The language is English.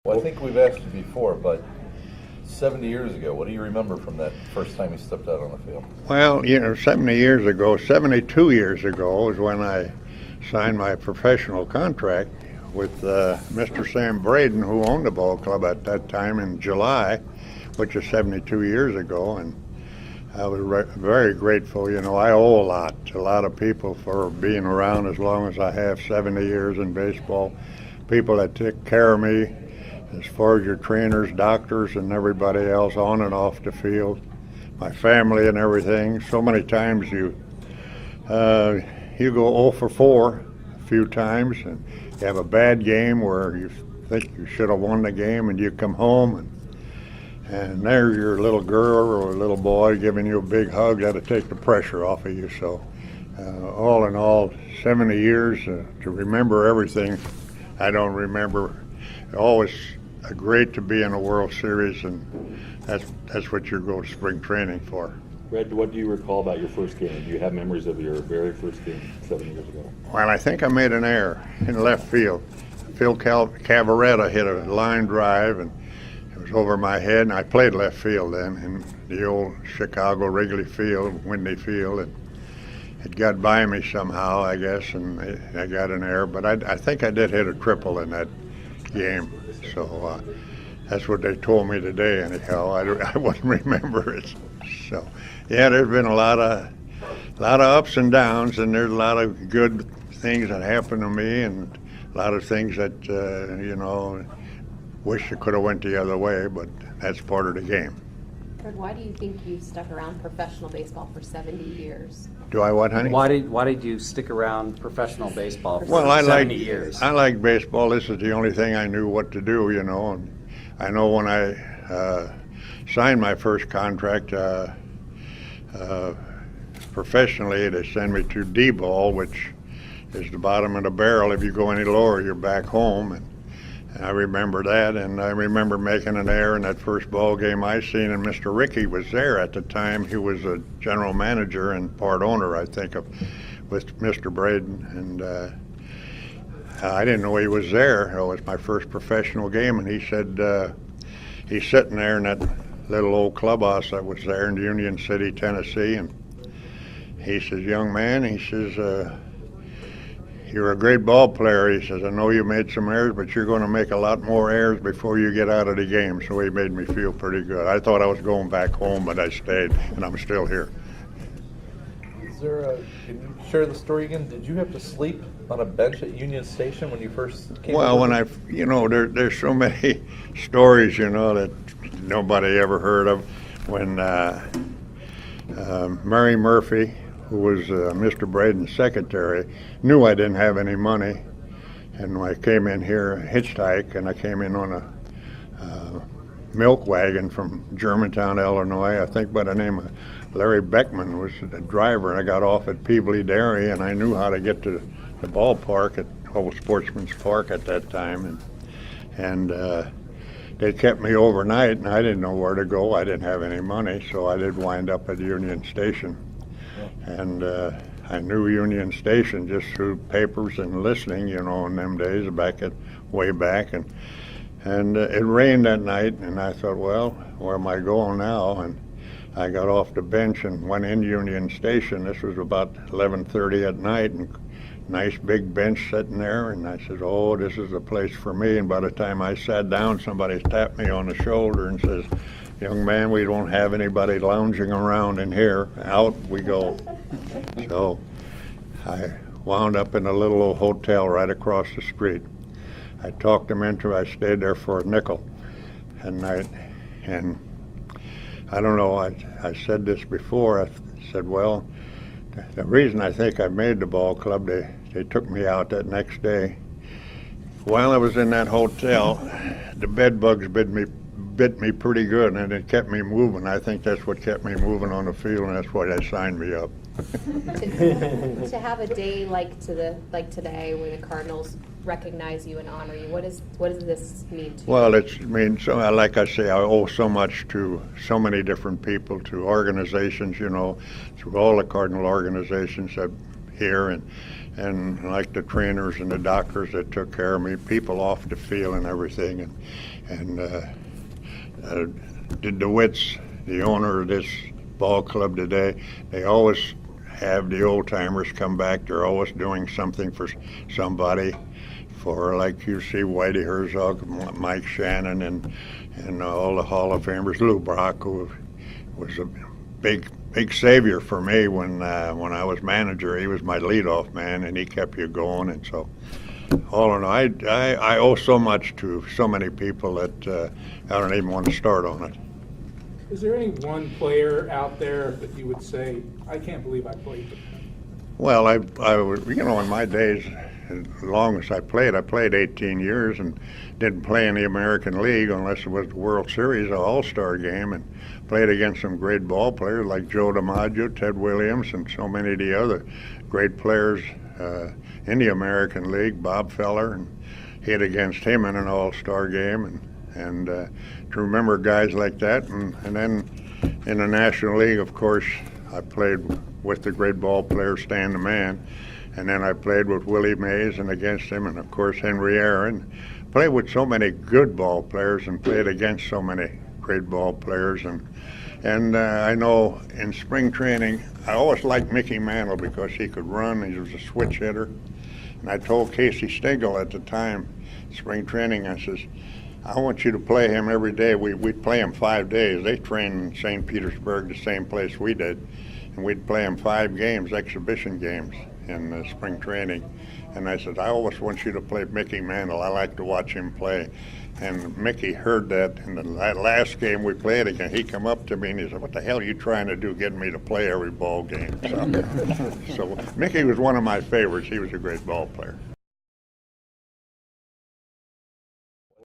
Well, I think we've asked you before, but 70 years ago, what do you remember from that first time you stepped out on the field? Well, 70 years ago, 72 years ago is when I signed my professional contract with Mr. Sam Braden, who owned the ball club at that time in July, which is 72 years ago, and I was very grateful. I owe a lot of people for being around as long as I have, 70 years in baseball. People that took care of me, as far as your trainers, doctors, and everybody else on and off the field, my family and everything. So many times you go 0 for 4 a few times, and you have a bad game where you think you should have won the game, and you come home, and there's your little girl or little boy giving you a big hug. That'll take the pressure off of you. So all in all, 70 years to remember everything. I don't remember. Always great to be in a World Series, and that's what you go to spring training for. Red, what do you recall about your first game? Do you have memories of your very first game 7 years ago? Well, I think I made an error in left field. Phil Cavaretta hit a line drive, and it was over my head, and I played left field then in the old Chicago Wrigley Field, windy field, and it got by me somehow, I guess, and I got an error. But I think I did hit a triple in that game. So that's what they told me today. Anyhow, I wouldn't remember it. So yeah, there's been a lot of ups and downs, and there's a lot of good things that happened to me, and a lot of things that wish it could have went the other way. But that's part of the game. Fred, why do you think you stuck around professional baseball for 70 years? Do I what, honey? Why did you stick around professional baseball for Well, 70 years? I like baseball. This is the only thing I knew what to do, And I know when I signed my first contract professionally, they sent me to D-ball, which is the bottom of the barrel. If you go any lower, you're back home. And I remember that, and I remember making an error in that first ball game I seen, and Mr. Rickey was there at the time. He was a general manager and part owner, I think, with Mr. Braden, and I didn't know he was there. It was my first professional game, and he said he's sitting there in that little old clubhouse that was there in Union City, Tennessee, and he says, "Young man," he says, "you're a great ball player." He says, "I know you made some errors, but you're going to make a lot more errors before you get out of the game." So he made me feel pretty good. I thought I was going back home, but I stayed, and I'm still here. Can you share the story again? Did you have to sleep on a bench at Union Station when you first came? Well, there's so many stories, that nobody ever heard of. When Mary Murphy, who was Mr. Braden's secretary, knew I didn't have any money, and I came in here hitchhike, and I came in on a milk wagon from Germantown, Illinois. I think by the name of Larry Beckman was the driver, and I got off at Peebly Dairy, and I knew how to get to the ballpark at Old Sportsman's Park at that time, and they kept me overnight, and I didn't know where to go. I didn't have any money, so I did wind up at Union Station. And I knew Union Station just through papers and listening, in them days, way back. And it rained that night, and I thought, well, where am I going now? And I got off the bench and went in Union Station. This was about 11:30 at night, and nice big bench sitting there. And I said, oh, this is the place for me. And by the time I sat down, somebody tapped me on the shoulder and says, "Young man, we don't have anybody lounging around in here. Out we go." So I wound up in a little old hotel right across the street. I talked them into I stayed there for a nickel. And I don't know, I said this before. I said, well, the reason I think I made the ball club, they took me out that next day. While I was in that hotel, the bed bugs bit me pretty good, and it kept me moving. I think that's what kept me moving on the field, and that's why they signed me up. To have a day like today, where the Cardinals recognize you and honor you, what does this mean to you? Well, like I say, I owe so much to so many different people, to organizations, through all the Cardinal organizations that here, and like the trainers and the doctors that took care of me, people off the field and everything, and the DeWitts, the owner of this ball club today, they always have the old timers come back. They're always doing something for somebody. For, like, you see Whitey Herzog, Mike Shannon, and all the Hall of Famers. Lou Brock, who was a big savior for me when I was manager. He was my leadoff man, and he kept you going. And so, all in all, I owe so much to so many people that I don't even want to start on it. Is there any one player out there that you would say, I can't believe I played with him? Well, I was, in my days, as long as I played 18 years and didn't play in the American League unless it was the World Series, an All-Star game, and played against some great ball players like Joe DiMaggio, Ted Williams, and so many of the other great players in the American League. Bob Feller, and hit against him in an All-Star game, and to remember guys like that. And then in the National League, of course, I played with the great ball player Stan the Man, and then I played with Willie Mays and against him, and of course Henry Aaron. Played with so many good ball players and played against so many great ball players. And I know in spring training, I always liked Mickey Mantle because he could run. He was a switch hitter. And I told Casey Stengel at the time, spring training, I says, I want you to play him every day. We'd play him 5 days. They trained in St. Petersburg, the same place we did. And we'd play him 5 games, exhibition games, in spring training. And I said, I always want you to play Mickey Mantle. I like to watch him play. And Mickey heard that in the last game we played again. He come up to me and he said, what the hell are you trying to do, getting me to play every ball game? So Mickey was one of my favorites. He was a great ball player.